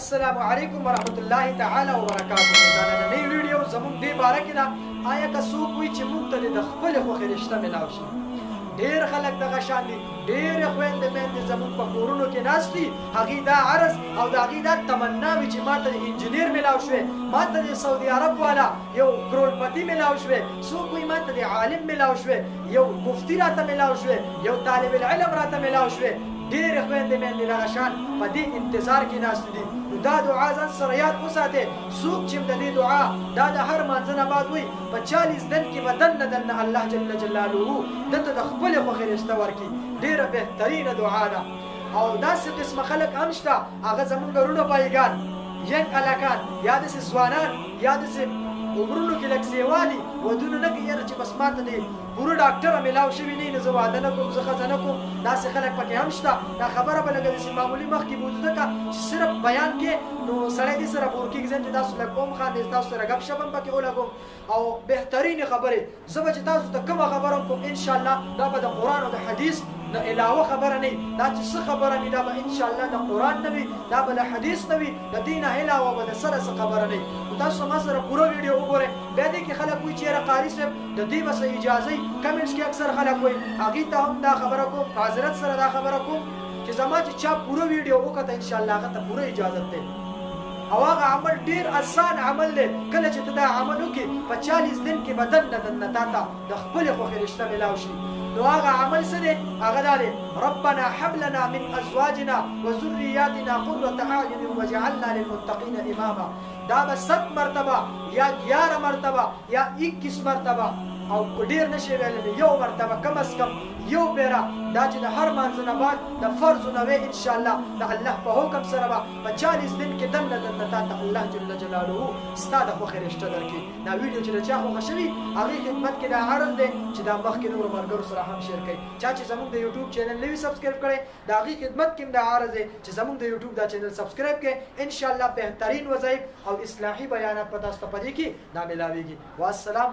السلام علیکم ورحمت الله تعالی وبرکاته. دا نننۍ ویډیو زموږ دې باره کې ده آیا که څوک وایي چې موږ ته د خپلې خوښې رشته میلاو شي. ډېر خلک دغه شان دي، ډېرې خویندې میندې زموږ په کورونو کې ناست دي، هغې دا عرض او د هغې دا تمنا وي چې ما ته د انجینر میلاو شوی، ما ته د سعودي عرب والا یو کرولپتی میلاو شوی، څوک وایي ما ته د عالم میلاو شوی، یو مفتي راته میلاو شوی، یو طالب العلم راته میلاو شوی. ډېرې خویندې میندې دغه شان په دې انتظار کې ناست دي. نو دا دعا ځان سره یاد وساتئ. څوک چې د دې دعا دا د هر مانځه نه بعد وایي په 40 دن کې به دننه الله جل جلاله دته د خپلې خوښې رشته ورکړي. ډېره بهترینه دعا ده. او داسې قسمه خلک هم شته، هغه زموږ وروڼه بایګان، ینګ هلکان، یا داسې ځوانان، یا داسې عمرونو کې لږ سیوالي ودونه نه کوي یاره چې بس ما ته د پوره ډاکټره میلاو شوي نه زه واده نه کوم، زه ښځه نه کوم. داسې خلک پکې هم شته. دا خبره به لږه داسې معمولي مخکې به زده کړه چې صرف بیان کې نو سړی دې سره بور کېږي چې تاسو لږ ومخاندئ، تاسو سره ګپ شپ هم پکې ولګوم او بهترینې خبرې زه به چې تاسو ته کومه خبره هم کوم انشاءالله دا به د قرآن او د حدیث نه علاوه خبره نه وي. دا چې څه خبره وي دا به انشاءالله د قرآن نه وي، دا به د حدیث نه وي، د دې نه علاوه به د سره څه خبره نه وي. نو تاسو ما سره پوره ویډیو وګورئ. بیا دې کې خلک وایي چې یاره قاري صاحب د دې به څه اجازه وي. کمنټس کې اکثر خلک وایي، هغې ته هم دا خبره کوم، معذرت سره دا خبره کوم چې زما چې چا پوره ویډیو وکړه انشاءالله هغه ته پوره اجازت دی. او هغه عمل ډیر آسان عمل دی. کله چې ته دا عمل وکړې په 40 دن کې به دننه تا ته د خپلې خوښې رشته میلاو شي. نو هغه عمل څه دی؟ هغه دا دی: ربنا هب لنا من ازواجنا وذرياتنا قرة اعين واجعلنا للمتقين اماما. دا به 100 مرتبه یا 11 مرتبه یا 21 مرتبه او ډیر نشي ویلی، یو مرتبه کم از کم یو پیره دا چې د هر مانځه نه بعد د فرضو نه وی انشاءالله د الله په حکم سره به په 40 دن کې دننه تا ته الله جل جلاله ستا د خوښې رشته درکړي. دا ویډیو چې د چا خوښه شوي هغې خدمت کې دا عرض دی چې دا مخکې نورو ملګرو سره هم شیر کړئ. چا چې زموږ د یوټیوب چینل نه وي سبسکرایب کړی د هغې خدمت کې هم دا عرض دی چې زموږ د یوټیوب دا چینل سبسکرایب کړئ. انشاءالله بهترین وظایف او اصلاحي بیانات به تاسو ته په دې کې دا میلاویږي. والسلام.